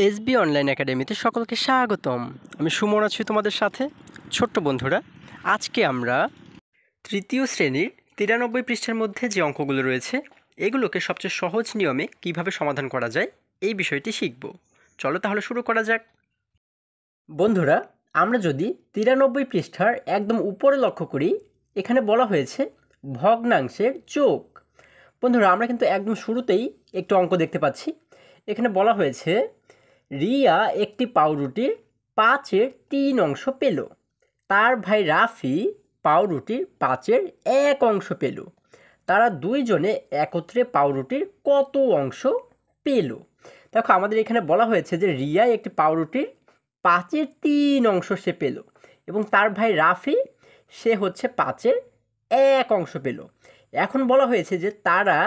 SB online একাডেমিতে সকলকে স্বাগতম। আমি সুমন আছি তোমাদের সাথে। ছোট্ট বন্ধুরা, আজকে আমরা তৃতীয় শ্রেণীর 93 পৃষ্ঠার মধ্যে যে অঙ্কগুলো রয়েছে এগুলোকে সবচেয়ে সহজ নিয়মে কিভাবে সমাধান করা যায় এই বিষয়টি শিখব। চলো তাহলে শুরু করা যাক। বন্ধুরা, আমরা যদি 93 পৃষ্ঠার একদম উপরে লক্ষ্য করি, এখানে বলা হয়েছে ভগ্নাংশের যোগ। বন্ধুরা, আমরা কিন্তু একদম শুরুতেই একটু অঙ্ক দেখতে পাচ্ছি। এখানে বলা হয়েছে রিয়া একটি পাউরুটির 5-এর 3 অংশ পেল। তার ভাই রাফি পাউরুটির 5-এর 1 অংশ পেল। তারা দুইজনে একত্রে পাউরুটির কত অংশ পেল? দেখো, আমাদের এখানে বলা হয়েছে যে রিয়া একটি পাউরুটির 5-এর 3 অংশ সে পেল এবং তার ভাই রাফি সে হচ্ছে 5-এর 1 অংশ পেল। এখন বলা হয়েছে যে তারা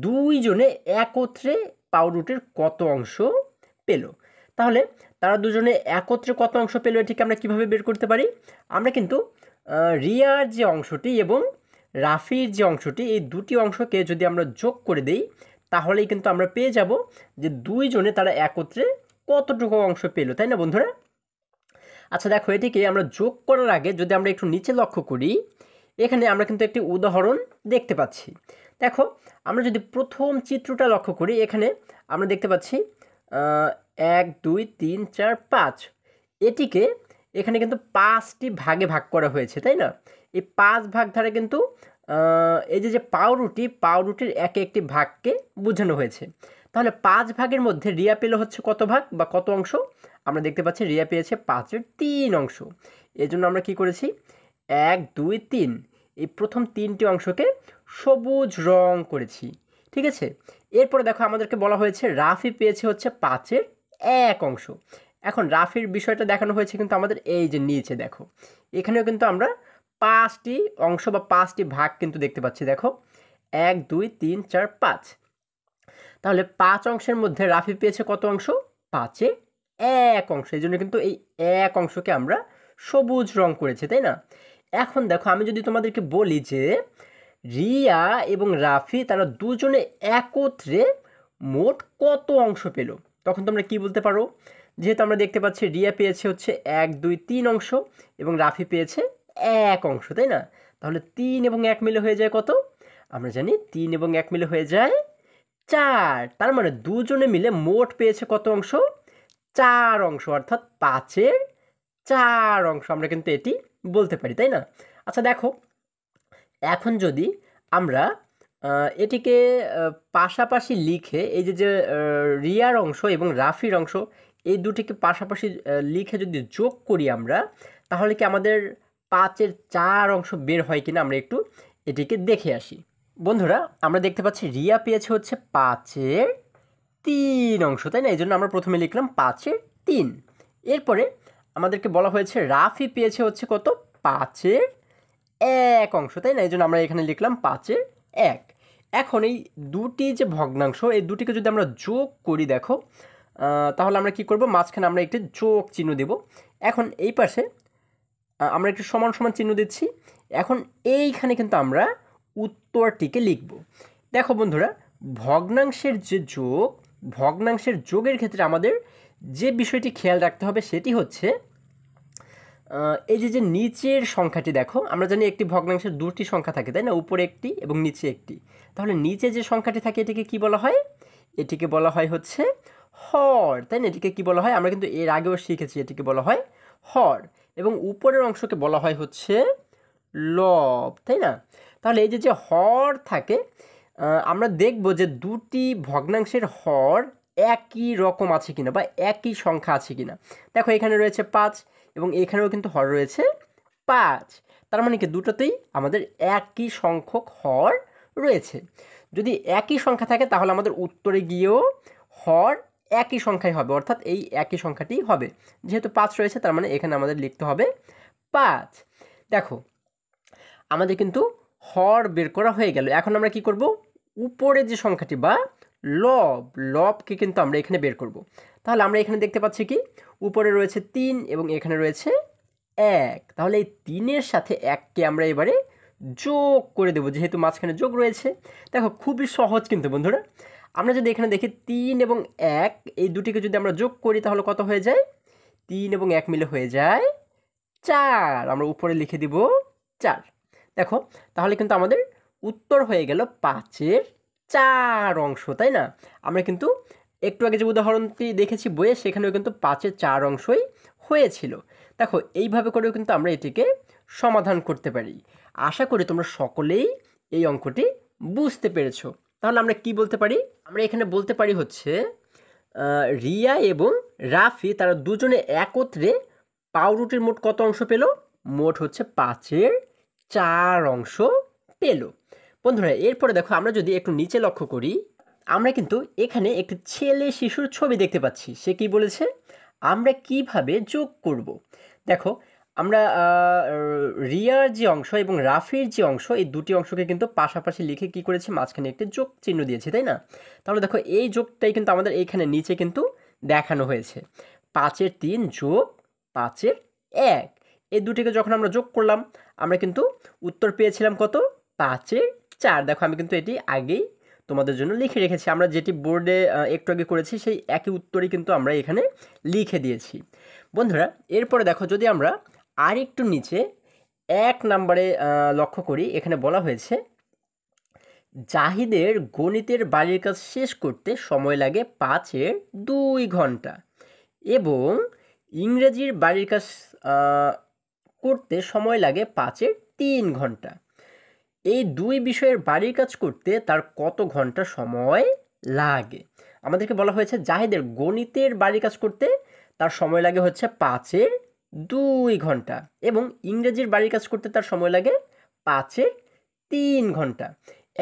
দুইজনে একত্রে পাউরুটির কত অংশ পেল। তাহলে তারা দুজনে একত্রে কত অংশ পেল এটিকে আমরা কিভাবে বের করতে পারি? আমরা কিন্তু রিয়ার যে অংশটি এবং রাফির যে অংশটি, এই দুটি অংশকে যদি আমরা যোগ করে দেই তাহলেই কিন্তু আমরা পেয়ে যাব যে দুইজনে তারা একত্রে কতটুকু অংশ পেল, তাই না বন্ধুরা? আচ্ছা দেখো, এটিকে আমরা যোগ করার আগে যদি আমরা একটু নিচে লক্ষ্য করি, এখানে আমরা কিন্তু একটি উদাহরণ দেখতে পাচ্ছি। দেখো, আমরা যদি প্রথম চিত্রটা লক্ষ্য করি, এখানে আমরা দেখতে পাচ্ছি 1 2 3 4 5। এটিকে এখানে কিন্তু 5টি ভাগে ভাগ করা হয়েছে, তাই না? এই 5 ভাগ ধারে কিন্তু এই যে পাউরুটির একে একটি ভাগকে বোঝানো হয়েছে। তাহলে 5 ভাগের মধ্যে রিয়া পেল হচ্ছে কত ভাগ বা কত অংশ? আমরা দেখতে পাচ্ছি রিয়া পেয়েছে 5-এর 3 অংশ। এই জন্য আমরা কি করেছি, 1 2 3 এই প্রথম 3টি অংশকে সবুজ রং করেছি, ঠিক আছে? এরপরে দেখো, আমাদেরকে বলা হয়েছে রাফি পেয়েছে হচ্ছে 5-এর 1 অংশ। এখন রাফির বিষয়টা দেখানো হয়েছে কিন্তু আমাদের এই যে নিচে দেখো, এখানেও কিন্তু আমরা 5টি অংশ বা 5টি ভাগ কিন্তু দেখতে পাচ্ছি। দেখো, 1 2 3 4 5। তাহলে 5 অংশের মধ্যে রাফি পেয়েছে কত অংশ? 5-এর 1 অংশ। এই জন্য কিন্তু এই 1 অংশকে আমরা সবুজ রং করেছি, তাই না? এখন দেখো, আমি যদি তোমাদেরকে বলি যে রিয়া এবং রাফি তারা দুজনে একত্রে মোট কত অংশ পেল, তখন তোমরা কি বলতে পারো? যেহেতু আমরা দেখতে পাচ্ছি রিয়া পেয়েছে হচ্ছে 1 2 3 অংশ এবং রাফি পেয়েছে 1 অংশ, তাই না? তাহলে 3 এবং 1 মিলে হয়ে যায় কত? আমরা জানি 3 এবং 1 মিলে হয়ে যায় 4। তার মানে দুজনে মিলে মোট পেয়েছে কত অংশ? 4 অংশ, অর্থাৎ 5-এর 4 অংশ আমরা কিন্তু এটি বলতে পারি, তাই না? আচ্ছা দেখো, এখন যদি আমরা এটিকে পাশাপাশি লিখে এই যে রিয়ার অংশ এবং রাফির অংশ এই দুটিকে পাশাপাশি লিখে যদি যোগ করি আমরা, তাহলে কি আমাদের 5-এর 4 অংশ বের হয় কিনা আমরা একটু এটিকে দেখে আসি। বন্ধুরা, আমরা দেখতে পাচ্ছি রিয়া পেয়েছে হচ্ছে 5-এর 3 অংশ, তাই না? এই জন্য আমরা প্রথমে লিখলাম 5-এর 3। এরপরে আমাদেরকে বলা হয়েছে রাফি পেয়েছে হচ্ছে কত? 5-এর 1 অংশ, তাই না? এই জন্য আমরা এখানে লিখলাম 5-এর 1। এখন এই দুটি যে ভগ্নাংশ, এই দুটিকে যদি আমরা যোগ করি, দেখো তাহলে আমরা কি করব? মাঝখানে আমরা একটি যোগ চিহ্ন দেব। এখন এই পাশে আমরা একটু সমান সমান চিহ্ন দিচ্ছি। এখন এইখানে কিন্তু আমরা উত্তরটিকে লিখব। দেখো বন্ধুরা, ভগ্নাংশের যোগের ক্ষেত্রে আমাদের যে বিষয়টি খেয়াল রাখতে হবে সেটি হচ্ছে এই যে নিচের সংখ্যাটি দেখো, আমরা জানি একটি ভগ্নাংশের দুটি সংখ্যা থাকে, তাই না? উপরে একটি এবং নিচে একটি। তাহলে নিচে যে সংখ্যাটি থাকে এটিকে কি বলা হয়? এটিকে বলা হয় হচ্ছে হর, তাই না? এটিকে কি বলা হয়? আমরা কিন্তু এর আগেও শিখেছি, এটিকে বলা হয় হর। এবং উপরের অংশকে বলা হয় হচ্ছে লব, তাই না? তাহলে এই যে হর থাকে, আমরা দেখব যে দুটি ভগ্নাংশের হর একই রকম আছে কিনা বা একই সংখ্যা আছে কিনা। দেখো, এখানে রয়েছে 5 এবং এখানেও কিন্তু হর রয়েছে 5। তার মানে কি দুটোতেই আমাদের একই সংখ্যক হর রয়েছে। যদি একই সংখ্যা থাকে তাহলে আমাদের উত্তরে গিয়েও হর একই সংখ্যাই হবে, অর্থাৎ এই একই সংখ্যাটি হবে। যেহেতু 5 রয়েছে তার মানে এখানে আমাদের লিখতে হবে 5। দেখো, আমাদের কিন্তু হর বের করা হয়ে গেল। এখন আমরা কি করব? উপরে যে সংখ্যাটি বা লবকে কিন্তু আমরা এখানে বের করব। তাহলে আমরা এখানে দেখতে পাচ্ছি কি উপরে রয়েছে 3 এবং এখানে রয়েছে 1। তাহলে এই 3-এর সাথে 1কে আমরা এবারে যোগ করে দেব, যেহেতু মাঝখানে যোগ রয়েছে। দেখো, খুবই সহজ কিন্তু বন্ধুরা। আমরা যদি এখানে দেখি 3 এবং 1 এই দুটিকে যদি আমরা যোগ করি তাহলে কত হয়ে যায়? 3 এবং 1 মিলে হয়ে যায় 4। আমরা উপরে লিখে দিব 4। দেখো তাহলে কিন্তু আমাদের উত্তর হয়ে গেল 5-এর 4 অংশ, তাই না? আমরা কিন্তু একটু আগে যে উদাহরণটি দেখেছি বইয়ে, সেখানেও কিন্তু 5-এর 4 অংশই হয়েছিল। দেখো এইভাবে করেও কিন্তু আমরা এটিকে সমাধান করতে পারি। আশা করি তোমরা সকলেই এই অঙ্কটি বুঝতে পেরেছো। তাহলে আমরা কি বলতে পারি? আমরা এখানে বলতে পারি হচ্ছে রিয়া এবং রাফি তারা দুজনে একত্রে পাউরুটির মোট কত অংশ পেল? মোট হচ্ছে 5-এর 4 অংশ পেল। বন্ধুরা এরপরে দেখো আমরা যদি একটু নিচে লক্ষ্য করি, আমরা কিন্তু এখানে একটি ছেলে শিশুর ছবি দেখতে পাচ্ছি। সে কি বলেছে? আমরা কিভাবে যোগ করব। দেখো আমরা রিয়ার যে অংশ এবং রাফির যে অংশ, এই দুটি অংশকে কিন্তু পাশাপাশি লিখে কি করেছি? মাঝখানে একটি যোগ চিহ্ন দিয়েছি, তাই না? তাহলে দেখো এই যোগটাই কিন্তু আমাদের এইখানে নিচে কিন্তু দেখানো হয়েছে। 5-এর 3 যোগ 5-এর 1, এই দুটিকে যখন আমরা যোগ করলাম আমরা কিন্তু উত্তর পেয়েছিলাম কত? 5-এর 4। দেখো আমি কিন্তু এটি আগেই তোমাদের জন্য লিখে রেখেছি। আমরা যেটি বোর্ডে একটু আগে করেছি সেই একই উত্তরই কিন্তু আমরা এখানে লিখে দিয়েছি। বন্ধুরা এরপরে দেখো যদি আমরা আর একটু নিচে 1 নম্বরে লক্ষ্য করি, এখানে বলা হয়েছে জাহিদের গণিতের বাড়ির কাজ শেষ করতে সময় লাগে 5-এর 2 ঘন্টা এবং ইংরেজির বাড়ির কাজ করতে সময় লাগে 5-এর 3 ঘন্টা। এই দুই বিষয়ের বাড়ির কাজ করতে তার কত ঘন্টা সময় লাগে? আমাদেরকে বলা হয়েছে জাহিদের গণিতের বাড়ির কাজ করতে তার সময় লাগে হচ্ছে 5-এর 2 ঘন্টা এবং ইংরেজির বাড়ির কাজ করতে তার সময় লাগে 5-এর 3 ঘন্টা।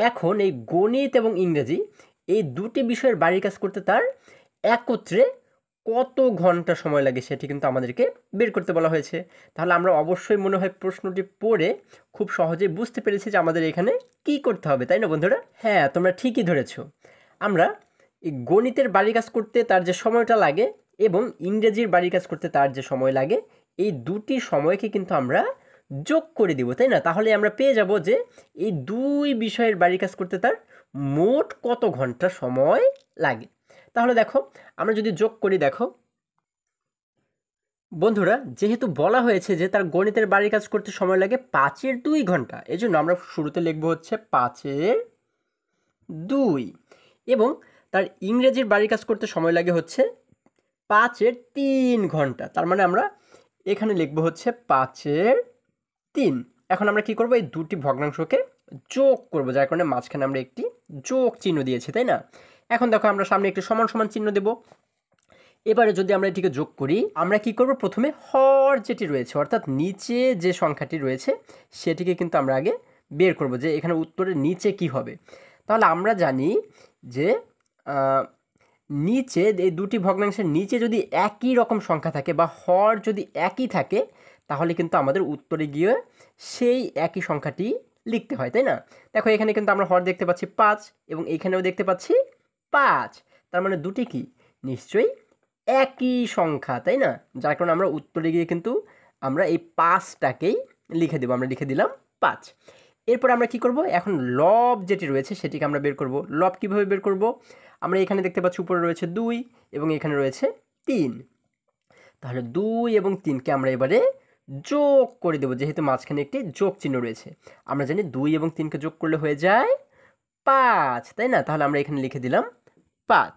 এখন এই গণিত এবং ইংরেজি এই দুটি বিষয়ের বাড়ির কাজ করতে তার একত্রে কত ঘন্টা সময় লাগে সেটি কিন্তু আমাদেরকে বের করতে বলা হয়েছে। তাহলে আমরা অবশ্যই মনে হয় প্রশ্নটি পড়ে খুব সহজেই বুঝতে পেরেছি যে আমাদের এখানে কি করতে হবে, তাই না বন্ধুরা? হ্যাঁ, তোমরা ঠিকই ধরেছ। আমরা এই গণিতের বাড়ির কাজ করতে তার যে সময়টা লাগে এবং ইংরেজির বাড়ির কাজ করতে তার যে সময় লাগে, এই দুটি সময়কে কিন্তু আমরা যোগ করে দিব, তাই না? তাহলে আমরা পেয়ে যাব যে এই দুই বিষয়ের বাড়ির কাজ করতে তার মোট কত ঘন্টা সময় লাগে। তাহলে দেখো আমরা যদি যোগ করি, দেখো বন্ধুরা যেহেতু বলা হয়েছে যে তার গণিতের বাড়ির কাজ করতে সময় লাগে 5-এর 2 ঘন্টা, এই জন্য আমরা শুরুতে লিখবো হচ্ছে 5-এর 2 এবং তার ইংরেজির বাড়ির কাজ করতে সময় লাগে হচ্ছে 5-এর 3 ঘন্টা। তার মানে আমরা এখানে লিখবো হচ্ছে 5-এর 3। এখন আমরা কি করব? এই দুটি ভগ্নাংশকে যোগ করব, যার কারণে মাঝখানে আমরা একটি যোগ চিহ্ন দিয়েছি, তাই না? এখন দেখো আমরা সামনে একটি সমান সমান চিহ্ন দেব। এবারে যদি আমরা এটিকে যোগ করি, আমরা কি করব? প্রথমে হর যেটি রয়েছে অর্থাৎ নিচে যে সংখ্যাটি রয়েছে সেটিকে কিন্তু আমরা আগে বের করব যে এখানে উত্তরের নিচে কি হবে। তাহলে আমরা জানি যে নিচে এই দুটি ভগ্নাংশের নিচে যদি একই রকম সংখ্যা থাকে বা হর যদি একই থাকে তাহলে কিন্তু আমাদের উত্তরে গিয়ে সেই একই সংখ্যাটি লিখতে হয়, তাই না? দেখো এখানে কিন্তু আমরা হর দেখতে পাচ্ছি 5 এবং এখানেও দেখতে পাচ্ছি 5। তার মানে দুটি কি নিশ্চয়ই একই সংখ্যা, তাই না? যার কারণে আমরা উত্তরে গিয়ে কিন্তু আমরা এই 5টাকেই লিখে দেব। আমরা লিখে দিলাম 5। এরপর আমরা কি করব? এখন লব যেটি রয়েছে সেটিকে আমরা বের করব। লব কিভাবে বের করব? আমরা এখানে দেখতে পাচ্ছি উপরে রয়েছে 2 এবং এখানে রয়েছে 3। তাহলে 2 এবং 3কে আমরা এবারে যোগ করে দেব, যেহেতু মাঝখানে একটি যোগ চিহ্ন রয়েছে। আমরা জানি 2 এবং 3কে যোগ করলে হয়ে যায় 5, তাই না? তাহলে আমরা এখানে লিখে দিলাম 5।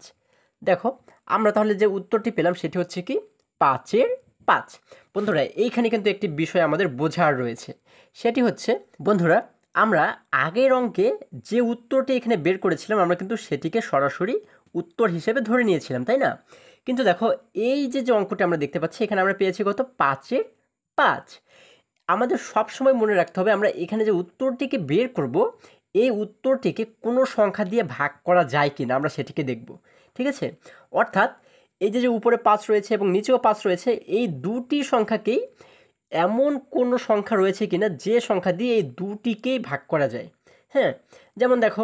দেখো আমরা তাহলে যে উত্তরটি পেলাম সেটি হচ্ছে কি 5-এর 5। বন্ধুরা এইখানে কিন্তু একটি বিষয় আমাদের বোঝার রয়েছে, সেটি হচ্ছে বন্ধুরা আমরা আগের অঙ্কে যে উত্তরটি এখানে বের করেছিলাম আমরা কিন্তু সেটিকে সরাসরি উত্তর হিসেবে ধরে নিয়েছিলাম, তাই না? কিন্তু দেখো এই যে অঙ্কটি আমরা দেখতে পাচ্ছি এখানে আমরা পেয়েছি কত? 5-এর 5। আমাদের সবসময় মনে রাখতে হবে আমরা এখানে যে উত্তরটিকে বের করব এই উত্তরটিকে কোনো সংখ্যা দিয়ে ভাগ করা যায় কি না আমরা সেটিকে দেখব, ঠিক আছে? অর্থাৎ এই যে উপরে 5 রয়েছে এবং নিচেও 5 রয়েছে, এই দুটি সংখ্যাকেই এমন কোনো সংখ্যা রয়েছে কিনা যে সংখ্যা দিয়ে এই দুটিকেই ভাগ করা যায়। হ্যাঁ, যেমন দেখো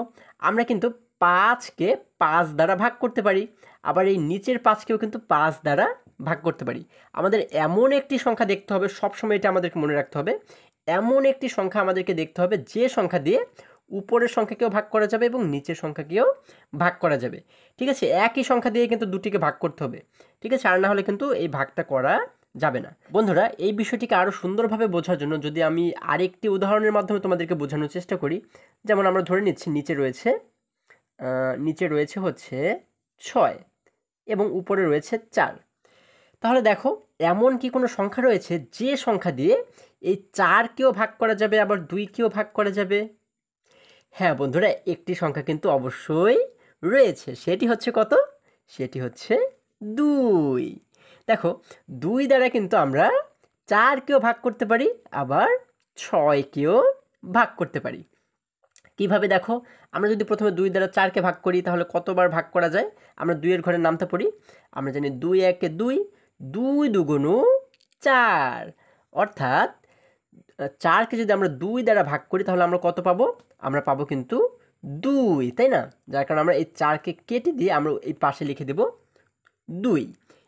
আমরা কিন্তু 5কে 5 দ্বারা ভাগ করতে পারি, আবার এই নিচের 5কেও কিন্তু 5 দ্বারা ভাগ করতে পারি। আমাদের এমন একটি সংখ্যা দেখতে হবে, সবসময় এটা আমাদেরকে মনে রাখতে হবে, এমন একটি সংখ্যা আমাদেরকে দেখতে হবে যে সংখ্যা দিয়ে উপরের সংখ্যাকেও ভাগ করা যাবে এবং নিচের সংখ্যাকেও ভাগ করা যাবে। ঠিক আছে, একই সংখ্যা দিয়ে কিন্তু দুটিকে ভাগ করতে হবে। ঠিক আছে, আর না হলে কিন্তু এই ভাগটা করা যাবে না। বন্ধুরা, এই বিষয়টিকে আরও সুন্দরভাবে বোঝার জন্য যদি আমি আরেকটি উদাহরণের মাধ্যমে তোমাদেরকে বোঝানোর চেষ্টা করি, যেমন আমরা ধরে নিচ্ছি নিচে রয়েছে হচ্ছে 6 এবং উপরে রয়েছে 4। তাহলে দেখো, এমন কি কোনো সংখ্যা রয়েছে যে সংখ্যা দিয়ে এই 4কেও ভাগ করা যাবে আবার 2কেও ভাগ করা যাবে? হ্যাঁ বন্ধুরা, একটি সংখ্যা কিন্তু অবশ্যই রয়েছে। সেটি হচ্ছে কত? সেটি হচ্ছে 2। দেখো, 2 দ্বারা কিন্তু আমরা 4কেও ভাগ করতে পারি আবার 6কেও ভাগ করতে পারি। কিভাবে দেখো, আমরা যদি প্রথমে 2 দ্বারা 4কে ভাগ করি তাহলে কতবার ভাগ করা যায়? আমরা 2-এর ঘরের নামটা পড়ি। আমরা জানি 2 একে 2, 2 দুগুণ 4, অর্থাৎ 4কে যদি আমরা 2 দ্বারা ভাগ করি তাহলে আমরা কত পাবো? আমরা পাবো কিন্তু 2, তাই না? যার কারণে আমরা এই 4কে কেটে দিয়ে আমরা এই পাশে লিখে দেব 2।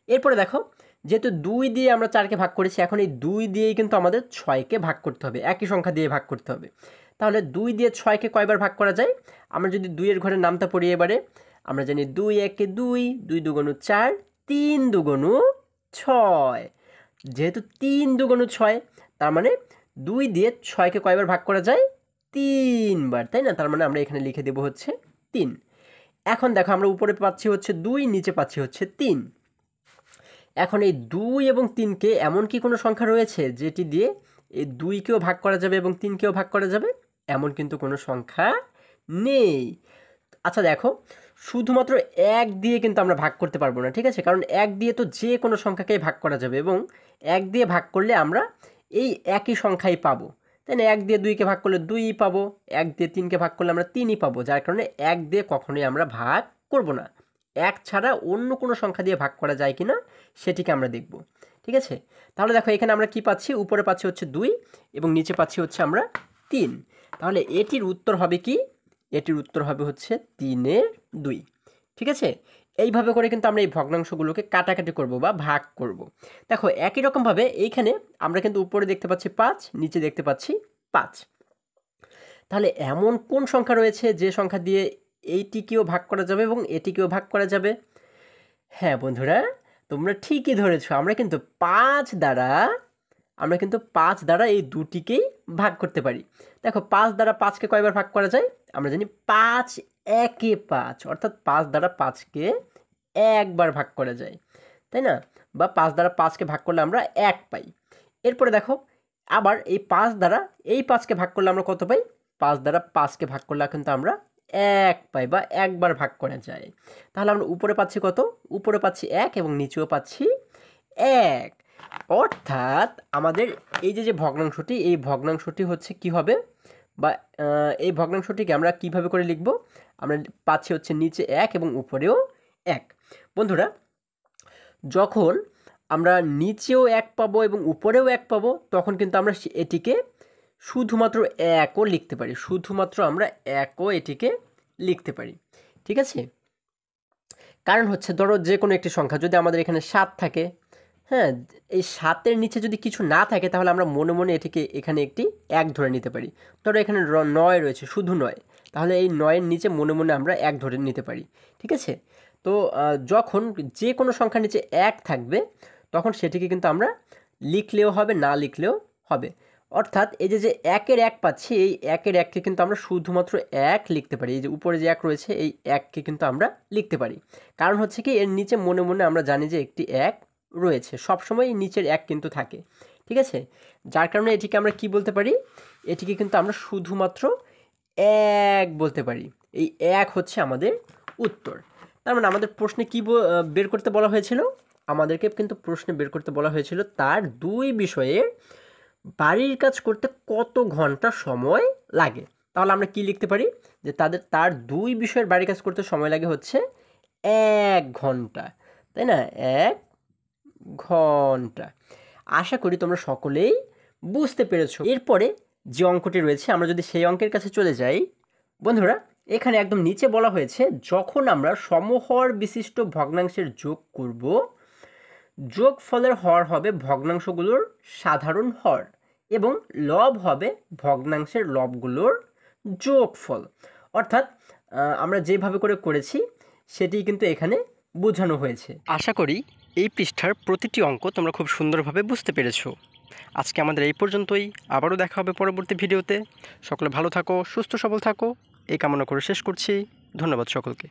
এরপরে দেখো, যেহেতু 2 দিয়ে আমরা 4কে ভাগ করেছি, এখন এই 2 দিয়েই কিন্তু আমাদের 6কে ভাগ করতে হবে, একই সংখ্যা দিয়ে ভাগ করতে হবে। তাহলে 2 দিয়ে 6কে কয়বার ভাগ করা যায়? আমরা যদি 2-এর ঘরের নামটা পড়ি এবারে, আমরা জানি 2 একে 2, 2 দুগুণ 4, 3 দুগুণ 6। যেহেতু 3 দুগুণ 6, তার মানে 2 দিয়ে 6কে কয়বার ভাগ করা যায়? 3 বার, তাই না? তার মানে আমরা এখানে লিখে দেব হচ্ছে 3। এখন দেখো, আমরা উপরে পাচ্ছি হচ্ছে 2, নিচে পাচ্ছি হচ্ছে 3। এখন এই 2 এবং 3কে এমন কি কোনো সংখ্যা রয়েছে যেটি দিয়ে এই 2কেও ভাগ করা যাবে এবং 3কেও ভাগ করা যাবে? এমন কিন্তু কোনো সংখ্যা নেই। আচ্ছা দেখো, শুধুমাত্র 1 দিয়ে কিন্তু আমরা ভাগ করতে পারবো না, ঠিক আছে? কারণ 1 দিয়ে তো যে কোনো সংখ্যাকেই ভাগ করা যাবে এবং 1 দিয়ে ভাগ করলে আমরা এই একই সংখ্যাই পাবো, তাই না? 1 দিয়ে 2কে ভাগ করলে 2ই পাবো, 1 দিয়ে 3কে ভাগ করলে আমরা 3ই পাবো। যার কারণে 1 দিয়ে কখনোই আমরা ভাগ করব না। 1 ছাড়া অন্য কোনো সংখ্যা দিয়ে ভাগ করা যায় কিনা সেটিকে আমরা দেখব, ঠিক আছে? তাহলে দেখো, এখানে আমরা কি পাচ্ছি? উপরে পাচ্ছি হচ্ছে 2 এবং নিচে পাচ্ছি হচ্ছে আমরা 3। তাহলে এটির উত্তর হবে কি? এটির উত্তর হবে হচ্ছে 3-এর 2, ঠিক আছে? এইভাবে করে কিন্তু আমরা এই ভগ্নাংশগুলোকে কাটাকাটি করব বা ভাগ করব। দেখো, একই রকমভাবে এইখানে আমরা কিন্তু উপরে দেখতে পাচ্ছি 5, নিচে দেখতে পাচ্ছি 5। তাহলে এমন কোন সংখ্যা রয়েছে যে সংখ্যা দিয়ে এইটিকেও ভাগ করা যাবে এবং এটিকেও ভাগ করা যাবে? হ্যাঁ বন্ধুরা, তোমরা ঠিকই ধরেছো। আমরা কিন্তু 5 দ্বারা এই দুটিকেই ভাগ করতে পারি। দেখো, 5 দ্বারা 5কে কয়বার ভাগ করা যায়? আমরা জানি 5 একে 5, অর্থাৎ 5 দ্বারা 5কে একবার ভাগ করা যায়, তাই না? বা 5 দ্বারা 5কে ভাগ করলে আমরা 1 পাই। এরপরে দেখো, আবার এই 5 দ্বারা এই 5কে ভাগ করলে আমরা কত পাই? 5 দ্বারা 5কে ভাগ করলে কিন্তু আমরা 1 পাই বা একবার ভাগ করা যায়। তাহলে আমরা উপরে পাচ্ছি কত? উপরে পাচ্ছি 1 এবং নিচেও পাচ্ছি 1। অর্থাৎ আমাদের এই যে ভগ্নাংশটি, এই ভগ্নাংশটি হচ্ছে কি হবে? বা এই ভগ্নাংশটিকে আমরা কিভাবে করে লিখব? আমরা পাচ্ছি হচ্ছে নিচে 1 এবং উপরেও 1। বন্ধুরা, যখন আমরা নিচেও 1 পাবো এবং উপরেও 1 পাবো, তখন কিন্তু আমরা এটিকে শুধুমাত্র 1ও লিখতে পারি। শুধুমাত্র আমরা 1ও এটিকে লিখতে পারি, ঠিক আছে? কারণ হচ্ছে, ধরো যে কোনো একটি সংখ্যা যদি আমাদের এখানে 7 থাকে, হ্যাঁ, এই 7-এর নিচে যদি কিছু না থাকে তাহলে আমরা মনে মনে এটিকে এখানে একটি 1 ধরে নিতে পারি। ধরো এখানে 9 রয়েছে, শুধু 9, তাহলে এই 9-এর নিচে মনে মনে আমরা 1 ধরে নিতে পারি, ঠিক আছে? তো যখন যে কোনো সংখ্যার নিচে 1 থাকবে তখন সেটিকে কিন্তু আমরা লিখলেও হবে, না লিখলেও হবে। অর্থাৎ এই যে 1-এর 1 পাচ্ছি, এই 1-এর 1কে কিন্তু আমরা শুধুমাত্র 1 লিখতে পারি। এই যে উপরে যে 1 রয়েছে, এই 1কে কিন্তু আমরা লিখতে পারি। কারণ হচ্ছে কি, এর নিচে মনে মনে আমরা জানি যে একটি 1 রয়েছে, সবসময় নিচের 1 কিন্তু থাকে, ঠিক আছে? যার কারণে এটিকে আমরা কি বলতে পারি? এটিকে কিন্তু আমরা শুধুমাত্র 1 বলতে পারি। এই 1 হচ্ছে আমাদের উত্তর। তার মানে আমাদের প্রশ্নে কি বের করতে বলা হয়েছিল? আমাদেরকে কিন্তু প্রশ্নে বের করতে বলা হয়েছিল তার 2 বিষয়ের বাড়ির কাজ করতে কত ঘন্টা সময় লাগে। তাহলে আমরা কি লিখতে পারি? যে তার 2 বিষয়ের বাড়ির কাজ করতে সময় লাগে হচ্ছে 1 ঘন্টা, তাই না? 1 ঘন্টা। আশা করি তোমরা সকলেই বুঝতে পেরেছো। এরপরে যে অঙ্কটি রয়েছে, আমরা যদি সেই অঙ্কের কাছে চলে যাই, বন্ধুরা, এখানে একদম নিচে বলা হয়েছে, যখন আমরা সমহর বিশিষ্ট ভগ্নাংশের যোগ করব, যোগফলের হর হবে ভগ্নাংশগুলোর সাধারণ হর এবং লব হবে ভগ্নাংশের লবগুলোর যোগফল। অর্থাৎ আমরা যেভাবে করেছি সেটি কিন্তু এখানে বোঝানো হয়েছে। আশা করি এই পৃষ্ঠার প্রতিটি অঙ্ক তোমরা খুব সুন্দরভাবে বুঝতে পেরেছো। আজকে আমাদের এই পর্যন্তই, আবারও দেখা হবে পরবর্তী ভিডিওতে। সকলে ভালো থাকো, সুস্থ সবল থাকো, এই কামনা করে শেষ করছি। ধন্যবাদ সকলকে।